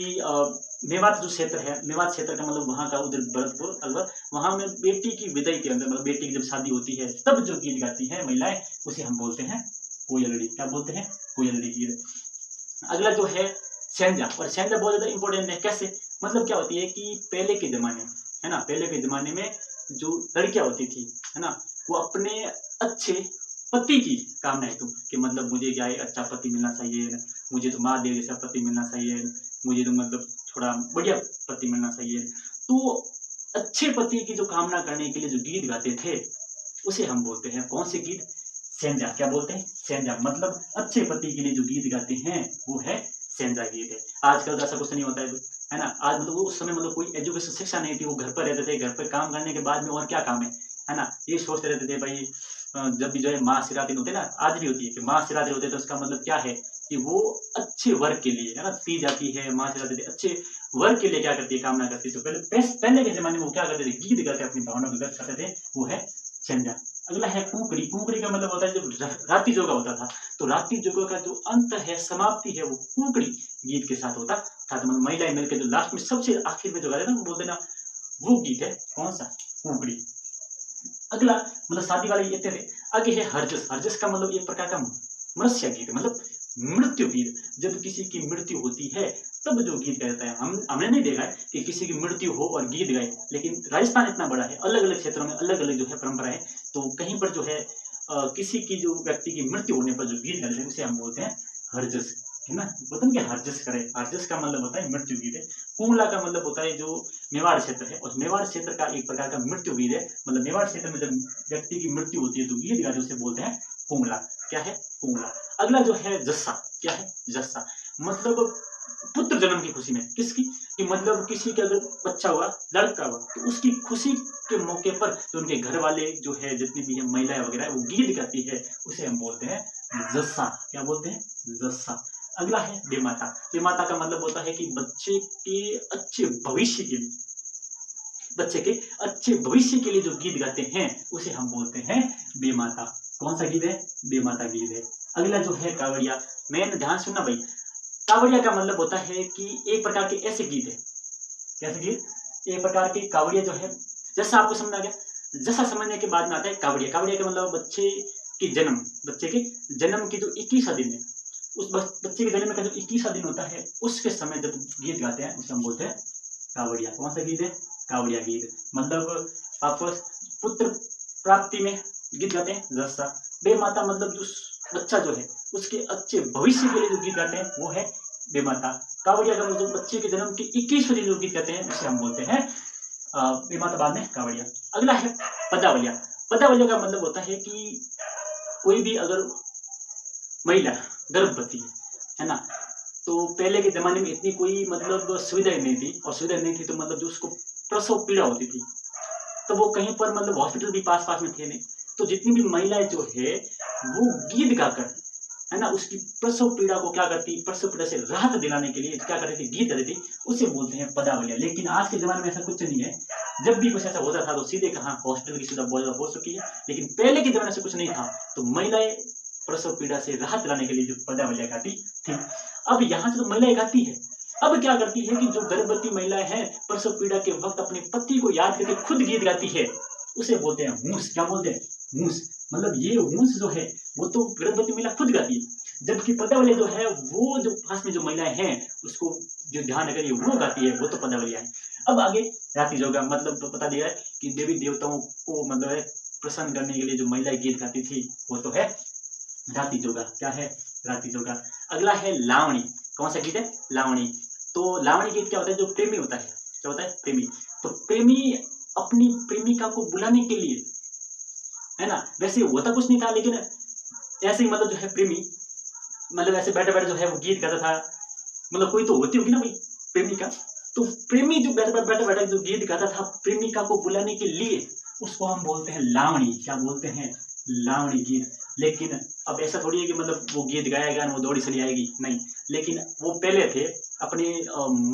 मेवात जो क्षेत्र है, मेवात क्षेत्र का मतलब वहाँ का उधर भरतपुर, अलवर, वहाँ में बेटी की विदाई के अंदर, मतलब बेटी की जब शादी होती है, तब जो गीत गाती हैं महिलाएँ, उसे हम बोलते हैं कोयलड़ी। क्या बोलते हैं? कोयलड़ी गीत। अगला जो है सेंजा, और सेंजा बहुत ज़्यादा इम्पोर्टेंट है। कैसे? मतलब क्या होती है कि पहले के ज़माने में, है ना? पहले के ज़माने में जो लड़कियाँ होती थी, है ना? वो अपने अच्छे पति की कामना हेतु, कि मतलब मुझे क्या है, अच्छा पति मिलना चाहिए, मुझे तो महादेव जैसा पति मिलना चाहिए, मुझे तो मतलब थोड़ा बढ़िया पति मिलना चाहिए। तो अच्छे पति की जो कामना करने के लिए जो गीत गाते थे उसे हम बोलते हैं कौन से गीत? सेंजा। क्या बोलते हैं? सेंजा। मतलब अच्छे पति के लिए जो गीत गाते हैं वो है सेंजा गीत है। आजकल तो ऐसा कुछ नहीं होता है ना? आज मतलब उस समय मतलब कोई एजुकेशन शिक्षा नहीं थी, वो घर पर रहते थे, घर पर काम करने के बाद में और क्या काम है ना? ये सोचते रहते थे भाई जब भी जो है महाशिवरात्रि होते ना, आज भी होती है कि महाशिवरात्रि होते तो उसका मतलब क्या है कि वो अच्छे वर्ग के लिए है ना, तीज आती है, महाशिवरात्रि अच्छे वर्ग के लिए क्या करती है, कामना करती है। तो पहले के जमाने में वो क्या करते थे, गीत गाते अपनी भावना को व्यक्त करते थे, वो है संजा। अगला है कुकड़ी। कुकड़ी का मतलब होता है जब रात्रि जोगा होता था, तो रात्रि जोगा का जो अंत है, समाप्ति है, वो कुकड़ी गीत के साथ होता था। तो मतलब महिलाएं मिलकर जो लास्ट में सबसे आखिर में जो गाते ना, बोलते ना, वो गीत है कौन सा? कुकड़ी। अगला मतलब शादी वाले ये थे। आगे है हरजस। हरजस का मतलब एक प्रकार का मनुष्य गीत, मतलब मृत्यु गीत। जब किसी की मृत्यु होती है तब जो गीत गाता है। हमने नहीं देखा है कि किसी की मृत्यु हो और गीत गाए, लेकिन राजस्थान इतना बड़ा है, अलग अलग क्षेत्रों में अलग अलग जो है परंपरा है। तो कहीं पर जो है किसी की जो व्यक्ति की मृत्यु होने पर जो गीत गाते हैं उसे हम बोलते हैं हरजस, है ना? बताओ क्या हरजस करे। हरजस का मतलब होता है मृत्यु गीत है। कुंडला का मतलब होता है जो मेवाड़ क्षेत्र है, और मेवाड़ क्षेत्र का एक प्रकार का मृत्यु गीत है। मतलब मेवाड़ क्षेत्र में जब व्यक्ति की मृत्यु होती है तो गीत गाते उसे बोलते हैं कुंडला। क्या है? कुंडला। अगला जो है जस्सा। क्या है? जस्सा। मतलब पुत्र जन्म की खुशी में। किसकी? कि मतलब किसी का अगर बच्चा हुआ, लड़का हुआ, तो उसकी खुशी के मौके पर जो उनके घर वाले जो है, जितनी भी है महिलाएं वगैरह वो गीत गाती है, उसे हम बोलते हैं जस्सा। क्या बोलते हैं? जस्सा। अगला है बेमाता। बेमाता का मतलब होता है कि बच्चे के अच्छे भविष्य के लिए, बच्चे के अच्छे भविष्य के लिए जो गीत गाते हैं उसे हम बोलते हैं बेमाता। कौन सा गीत है? बेमाता गीत है। अगला जो है कावड़िया। मैंने ध्यान सुनना भाई, कावड़िया का मतलब होता है कि एक प्रकार के ऐसे गीत है। कैसे गीत? एक प्रकार के कावड़िया जो है, जैसा आपको समझ आ गया, जैसा समझने के बाद में आता है कावड़िया। कावड़िया का मतलब बच्चे के जन्म की जो 21वां दिन है, उस बच्चे के जन्म का जो 21वां दिन होता है, उसके समय जब गीत गाते हैं उसे हम बोलते हैं कावड़िया। कौन सा गीत है? कावड़िया गीत। मतलब आप पुत्र प्राप्ति में गीत गाते हैं जैसा। बेमाता मतलब जो बच्चा जो है उसके अच्छे भविष्य के लिए जो गीत गाते हैं वो है बेमाता। कावड़िया का मतलब बच्चे के जन्म के 21वें दिन जो गीत गाते हैं उसे हम बोलते हैं बेमाता, बाद में कावड़िया। अगला है पदावलिया। पदावलिया का मतलब होता है कि कोई भी अगर महिला गर्भवती है ना, तो पहले के जमाने में इतनी कोई मतलब सुविधाएं नहीं थी, और सुविधाएं नहीं थी तो मतलब जो उसको प्रसव पीड़ा होती थी, तो वो कहीं पर मतलब हॉस्पिटल भी पास पास में थे नहीं, तो जितनी भी महिलाएं जो है वो गीत गाकर, है ना, उसकी प्रसव पीड़ा को क्या करती, प्रसव पीड़ा से राहत दिलाने के लिए क्या करती थी, गीत गाती थी, उसे बोलते हैं पदावलिया। लेकिन आज के जमाने में ऐसा कुछ नहीं है। जब भी कुछ ऐसा होता था तो सीधे कहाँ हॉस्पिटल की सुविधा बहुत ज्यादा हो चुकी है, लेकिन पहले के जमाने से कुछ नहीं था, तो महिलाएं प्रसव पीड़ा से राहत दिलाने के लिए जो पदावलिया गाती थी। अब यहाँ से तो महिलाएं गाती है, अब क्या करती है कि जो गर्भवती महिलाएं हैं प्रसव पीड़ा के वक्त अपने पति को याद करके खुद गीत गाती है, उसे बोलते हैं हूस। क्या बोलते हैं? हूस। मतलब ये हूस जो है वो तो गर्भवती महिला खुद गाती है, जबकि पदावली जो है वो जो पास में जो महिलाएं हैं उसको जो ध्यान करिए वो गाती है, वो तो पदावलिया है। अब आगे रात्रि जोगा। मतलब तो बता दिया है कि देवी देवताओं को मतलब है प्रसन्न करने के लिए जो महिलाएं गीत गाती थी वो तो है रात्रि जोगा। क्या है? रात्रि जोगा। अगला है लावणी। कौन सा गीत है? लावणी। तो लावणी गीत क्या होता है? जो प्रेमी होता है, क्या होता है? प्रेमी। तो प्रेमी अपनी प्रेमिका को बुलाने के लिए, है ना, वैसे होता कुछ नहीं था, लेकिन ऐसे ही मतलब जो है प्रेमी मतलब ऐसे बैठे बैठे जो है वो गीत गाता था। मतलब कोई तो होती होगी ना भाई प्रेमिका, तो प्रेमी जो बैठे बैठे जो गीत गाता था प्रेमिका को बुलाने के लिए, उसको हम बोलते हैं लावणी। क्या बोलते हैं? लावणी गीत। लेकिन अब ऐसा थोड़ी है कि मतलब वो गीत गाएगा वो दौड़ी चली आएगी, नहीं। लेकिन वो पहले थे अपने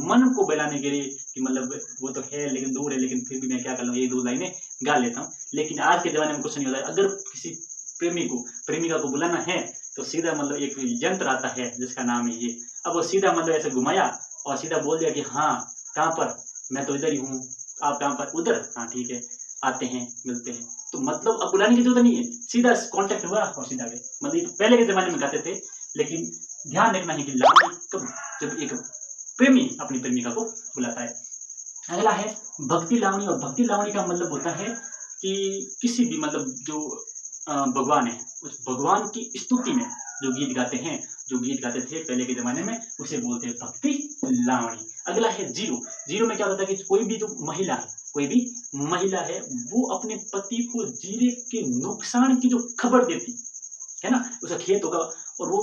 मन को बहलाने के लिए कि मतलब वो तो है लेकिन दूर है, लेकिन फिर भी मैं क्या कर लूँ, ये दो लाइनें गा लेता हूँ। लेकिन आज के जमाने में कुछ नहीं होता है। अगर किसी प्रेमी को प्रेमिका को बुलाना है तो सीधा मतलब एक यंत्र आता है जिसका नाम है ये। अब वो सीधा मतलब ऐसे घुमाया और सीधा बोल दिया कि हाँ कहाँ पर, मैं तो इधर ही हूँ, आप कहाँ पर? उधर। हाँ ठीक है, आते हैं, मिलते हैं। तो मतलब अब बुलाने की जरूरत नहीं है, सीधा कांटेक्ट हुआ और सीधा गए। मतलब पहले के जमाने में गाते थे, लेकिन ध्यान रखना है कि लावणी कब, जब एक प्रेमी अपनी प्रेमिका को बुलाता है। अगला है भक्ति लावणी। और भक्ति लावणी का मतलब होता है कि किसी भी मतलब जो भगवान है उस भगवान की स्तुति में जो गीत गाते हैं, जो गीत गाते थे पहले के जमाने में, उसे बोलते हैं भक्ति लावणी। अगला है जीरो। जीरो में क्या होता है कि कोई भी जो महिला है, कोई भी महिला है वो अपने पति को जीरे के नुकसान की जो खबर देती है ना, उसका खेत होगा और वो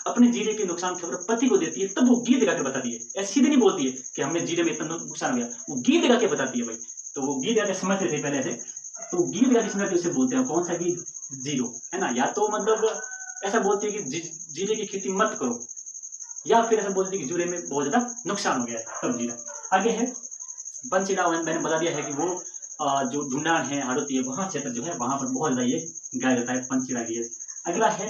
अपने जीरे के नुकसान की खबर पति को देती है, तब वो गीत गा के बताती है। ऐसे सीधे नहीं बोलती है कि हमें जीरे में इतना नुकसान हो गया, वो गीत गा के बताती है भाई। तो वो गीत गा के समझते थे पहले से, तो गीत गा के समझते उसे बोलते हैं कौन सा गीत, जीरो, है ना। या तो मतलब ऐसा बोलते हैं कि जीरे की खेती मत करो, या फिर ऐसा बोलते हैं कि जीरे में बहुत ज्यादा नुकसान हो गया है, तब जीरा। आगे है पंचशीला, मैंने बता दिया है कि वो जो ढूंढान है, हाड़ौती है, वहाँ क्षेत्र जो है वहां पर बहुत ज्यादा ये गाया जाता है पंचशीला गीत। अगला है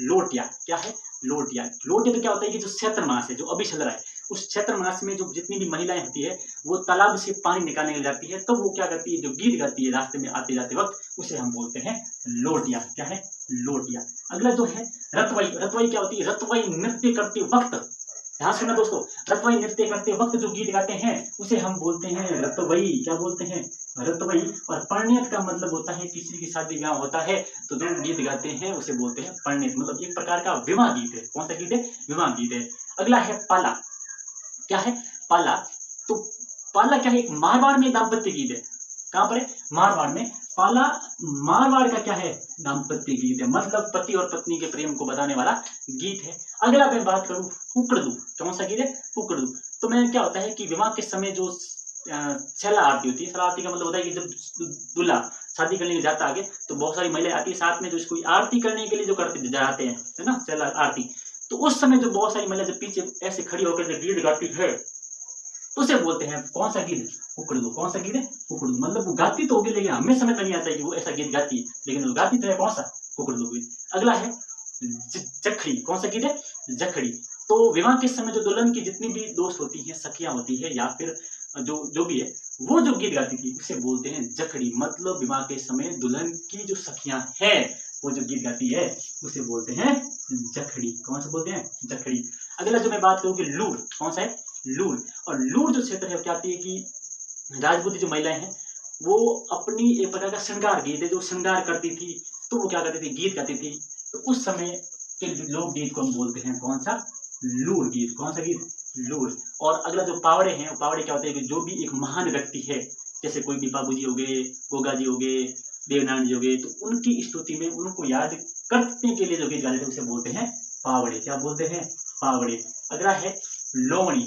लोटिया। क्या है लोटिया? लोटिया तो क्या होता है कि जो चैत्रमास है जो अभी चल रहा है, उस चैत्रमास में जो जितनी भी महिलाएं होती है वो तालाब से पानी निकालने के लिए जाती है, तब वो क्या करती है, जो गीत गाती है रास्ते में आते जाते वक्त, उसे हम बोलते हैं लोटिया। क्या है लोटिया। अगला जो है रतवाई। रतवाई क्या होती है? रतवाई नृत्य करते वक्त, ध्यान सुनना दोस्तों, रतवाई नृत्य करते वक्त जो गीत गाते हैं उसे हम बोलते हैं रतवई। क्या बोलते हैं? रतवई। और परिणीत का मतलब होता है किसी की शादी ब्याह होता है तो जो गीत गाते हैं उसे बोलते हैं परिणीत, मतलब एक प्रकार का विवाह गीत है। कौन सा गीत है? विवाह गीत है। अगला है पाला। क्या है? पाला। तो पाला क्या है? एक मारवाड़ में दाम्पत्य गीत है। कहां पर है? मारवाड़ में। पाला मारवाड़ का क्या है? दाम्पत्य गीत है, मतलब पति और पत्नी के प्रेम को बताने वाला गीत है। अगला मैं बात करूं कुकड़ू। कौन सा गीत है? कुकड़ू। तो मैं क्या होता है कि विवाह के समय जो छला आरती होती है, छला आरती का मतलब होता है कि जब दूल्हा शादी करने जाता आगे तो बहुत सारी महिलाएं आती है साथ में, जो इसको आरती करने के लिए जो करते जाते हैं, है ना, छला आरती। तो उस समय जो बहुत सारी महिला जब पीछे ऐसे खड़ी होकर जो गीत गाती है उसे बोलते हैं कौन सा गीत? कुकड़ू। कौन सा गीत है? कुकड़ू। मतलब वो गाती तो होगी लेकिन हमें समझ में नहीं आता है कि वो ऐसा गीत गाती है, लेकिन वो गाती तो है कौन सा? कुकड़ू गीत। अगला है जखड़ी। कौन सा गीत है? जखड़ी। तो विवाह के समय जो दुल्हन की जितनी भी दोस्त होती हैं, सखियां होती है, या फिर जो जो भी है, वो जो गीत गाती थी उसे बोलते हैं जखड़ी। मतलब विवाह के समय दुल्हन की जो सखियां हैं वो जो गीत गाती है उसे बोलते हैं जखड़ी। कौन सा बोलते हैं? जखड़ी। अगला जो मैं बात करूं कि लूर। कौन सा है? लूर। और लूर जो क्षेत्र है क्या आती है कि राजपूती जो महिलाएं हैं वो अपनी एक प्रकार का श्रृंगार गीत है, जो श्रृंगार करती थी तो वो क्या करती थी? गीत गाती थी। तो उस समय के लोकगीत को हम बोलते हैं कौन सा? लूर गीत। कौन सा गीत? लूर। और अगला जो पावड़े हैं, पावड़े क्या होते हैं कि जो भी एक महान व्यक्ति है, जैसे कोई भी बाबू जी हो गए, गोगा जी हो गए, देवनारायण जी हो गए, तो उनकी स्तुति में उनको याद करने के लिए जो गीत गाते थे उसे बोलते हैं पावड़े। क्या बोलते हैं? पावड़े। अगला है लोमड़ी।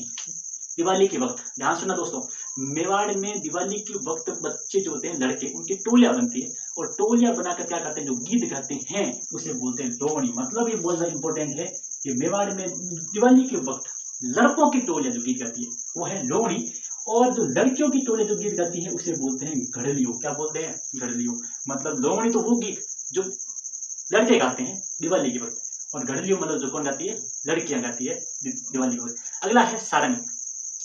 दिवाली के वक्त, ध्यान सुनना दोस्तों, मेवाड़ में दिवाली के वक्त बच्चे जो होते हैं लड़के, उनकी टोलियां बनती है और टोलियां बनाकर क्या करते हैं? जो गीत गाते हैं उसे बोलते हैं लोमड़ी। मतलब ये बोलना इंपॉर्टेंट है कि मेवाड़ में दिवाली के वक्त लड़कों की टोलियां जो गीत गाती है वो है लोमड़ी, और जो लड़कियों की टोलियां जो गीत गाती है उसे बोलते हैं घड़लियों। क्या बोलते हैं? घड़लियों। मतलब लोमड़ी तो वो गीत जो लड़के गाते हैं दिवाली के वक्त, और घड़लियों मतलब जो कौन गाती है? लड़कियां गाती है दिवाली के वक्त। अगला है सारंग।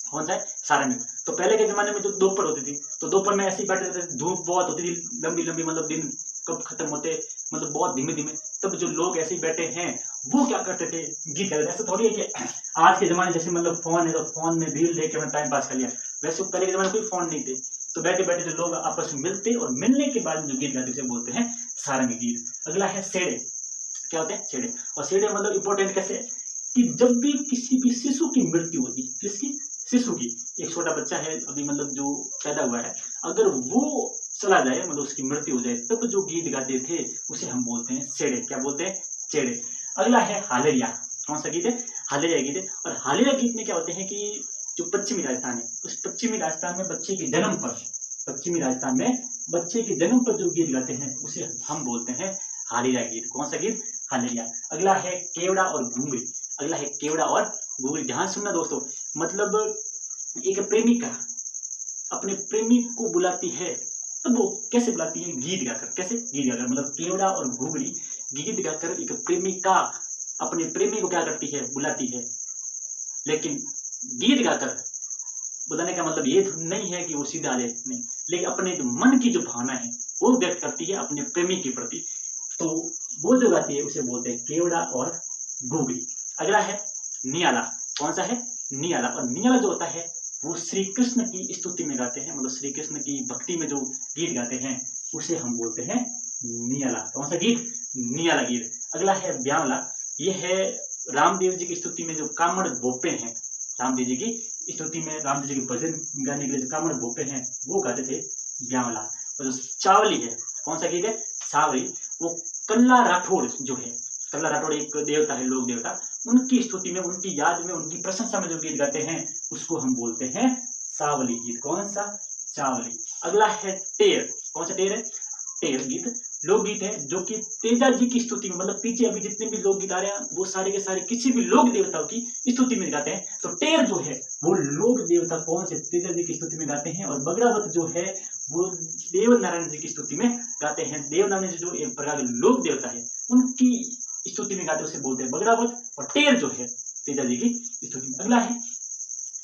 कौन सा है? सारंग। तो पहले के जमाने में जो दोपहर होती थी तो दोपहर में ऐसे ही बैठे रहते थे, धूप बहुत होती थी लंबी लंबी, मतलब दिन कब खत्म होते, मतलब बहुत धीमे धीमे, तब जो लोग ऐसे ही बैठे हैं वो क्या करते थे? गीत गाते थे। ऐसा थोड़ी है कि आज के जमाने जैसे मतलब फोन है तो फोन में रील लेके मैं टाइम पास कर लिया, वैसे पहले के जमाने कोई फोन नहीं थे, तो बैठे बैठे जो लोग आपस में मिलते और मिलने के बाद जो गीत गाते उसे बोलते हैं सारंग गीत। अगला है सेड़े। क्या होते हैं? सेड़े। और सेड़े मतलब इंपॉर्टेंट कैसे कि जब भी किसी भी शिशु की मृत्यु होती, किसकी? शिशु की। एक छोटा बच्चा है अभी मतलब जो पैदा हुआ है, अगर वो चला जाए, मतलब उसकी मृत्यु हो जाए, तब जो गीत गाते थे उसे हम बोलते हैं सेड़े। क्या बोलते हैं? सेड़े। अगला है हालेरिया। कौन सा गीत है? हालेरिया गीत है। और हालेरिया गीत में क्या होते हैं कि जो पश्चिमी राजस्थान है, उस पश्चिमी राजस्थान में बच्चे के जन्म पर, पश्चिमी राजस्थान में बच्चे के जन्म पर जो गीत गाते हैं उसे हम बोलते हैं हालेरिया गीत। कौन सा गीत? हालेरिया। अगला है केवड़ा और घुंगरी। अगला है केवड़ा और घुंगरी। ध्यान सुनना दोस्तों, मतलब एक प्रेमिका अपने प्रेमी को बुलाती है, तब वो कैसे बुलाती है? गीत गाकर। कैसे? गीत गाकर। मतलब केवड़ा और घुंगरी गीत गाकर एक प्रेमिका अपने प्रेमी को क्या करती है? बुलाती है। लेकिन गीत गाकर बुलाने का मतलब ये नहीं है कि वो सीधा आ जाए, नहीं, लेकिन अपने जो मन की जो भावना है वो व्यक्त करती है अपने प्रेमी के प्रति, तो वो जो गाती है उसे बोलते हैं केवड़ा और घुंगरी। अगला है नियाला। कौन सा है? नियाला। और नियाला जो होता है वो श्री कृष्ण की स्तुति में गाते हैं, मतलब श्री कृष्ण की भक्ति में जो गीत गाते हैं उसे हम बोलते हैं नियाला। कौन सा गीत? नियाला गीत। अगला है ब्यावला। ये है रामदेव जी की स्तुति में जो कामड़ गोपे हैं रामदेव जी की स्तुति में, रामदेव जी के भजन गाने के लिए जो कामड़ भोपे हैं वो गाते थे ब्यावला। और जो सावली है, कौन सा गीत है, सावली, वो कल्ला राठौड़ जो है, कल्ला राठौड़ एक देवता है, लोक देवता, उनकी स्तुति में, उनकी याद में, उनकी प्रशंसा में जो गीत गाते हैं उसको हम बोलते हैं सावली गीत। कौन सा, सावली। अगला है टेर। कौन सा टेर है, टेर गीत लोकगीत है जो कि तेजा जी की स्तुति में, मतलब पीछे अभी जितने भी लोकगीत आ रहे हैं वो सारे के सारे किसी भी लोक देवताओं की स्तुति में गाते हैं। तो टेर जो है वो लोक देवता कौन से, तेजा जी की स्तुति में गाते हैं। और बगड़ावत जो है वो देव नारायण जी की स्तुति में गाते हैं। देव नारायण जी जो एक प्रकार के लोक देवता है उनकी स्तुति में गाते हैं, उसे बोलते हैं बगड़ावत। और टेर जो है तेजा जी की स्तुति में। अगला है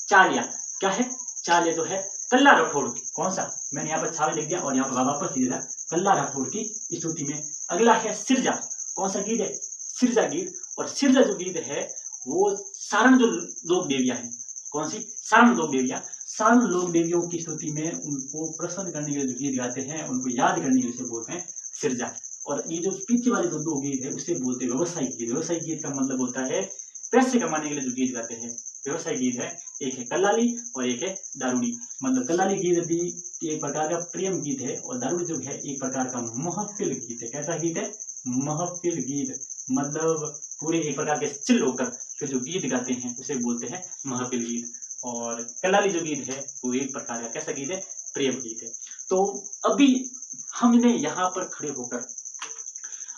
चालिया। क्या है, चालिया जो है कल्ला राठौड़ की। कौन सा, मैंने यहाँ पर छावे लिख दिया और यहाँ पर वापस लिख दिया, कल्ला राठौड़ की स्तुति में। अगला है सिरजा। कौन सा गीत है, सिरजा गीत। और सिरजा जो गीत है वो सारण जो लोक देवियां हैं, कौन सी, सारण लोक देवियां, सारण लोक देवियों की स्तुति में उनको प्रसन्न करने के लिए जो गीत गाते हैं, उनको याद करने के लिए बोलते हैं सिरजा। और ये जो पीछे वाले दो गीत है उसे बोलते हैं व्यवसायिक गीत। व्यवसायिक गीत का मतलब होता है पैसे कमाने के लिए जो गीत गाते हैं, व्यवसायिक गीत है। एक है कल्लाली और एक है दारूड़ी। मतलब कल्लाली गीत भी एक प्रकार का प्रेम गीत है और दारूड़ी जो है एक प्रकार का महफिल गीत है। कैसा गीत है, महफिल गीत, मतलब पूरे एक प्रकार के चिल होकर फिर जो गीत गाते हैं उसे बोलते हैं महफिल गीत। और कल्लाली जो गीत है वो एक प्रकार का कैसा गीत है, प्रेम गीत है। तो अभी हमने यहाँ पर खड़े होकर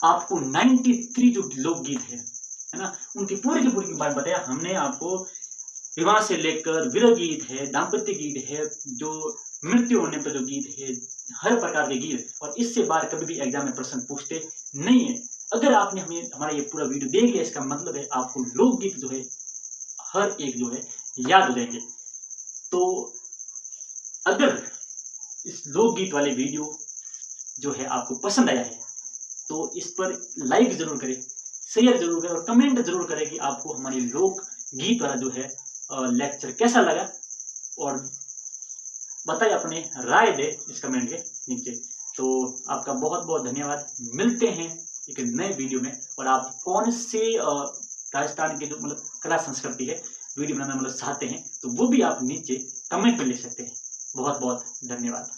आपको 93 जो लोकगीत है ना, उनकी पूरी की पूरी बात बताया हमने आपको। विवाह से लेकर विरह गीत है, दाम्पत्य गीत है, जो मृत्यु होने पर जो गीत है, हर प्रकार के गीत। और इससे बाहर कभी भी एग्जाम में प्रश्न पूछते नहीं है। अगर आपने हमें हमारा ये पूरा वीडियो देख लिया, इसका मतलब है आपको लोकगीत जो है हर एक जो है याद हो जाएंगे। तो अगर इस लोकगीत वाले वीडियो जो है आपको पसंद आया है तो इस पर लाइक जरूर करें, शेयर जरूर करें और कमेंट जरूर करें कि आपको हमारी लोकगीत वाला जो है लेक्चर कैसा लगा। और बताइए, अपने राय दे इस कमेंट के नीचे। तो आपका बहुत बहुत धन्यवाद। मिलते हैं एक नए वीडियो में। और आप कौन से राजस्थान के जो मतलब कला संस्कृति है वीडियो बनाना मतलब चाहते हैं तो वो भी आप नीचे कमेंट में लिख सकते हैं। बहुत बहुत धन्यवाद।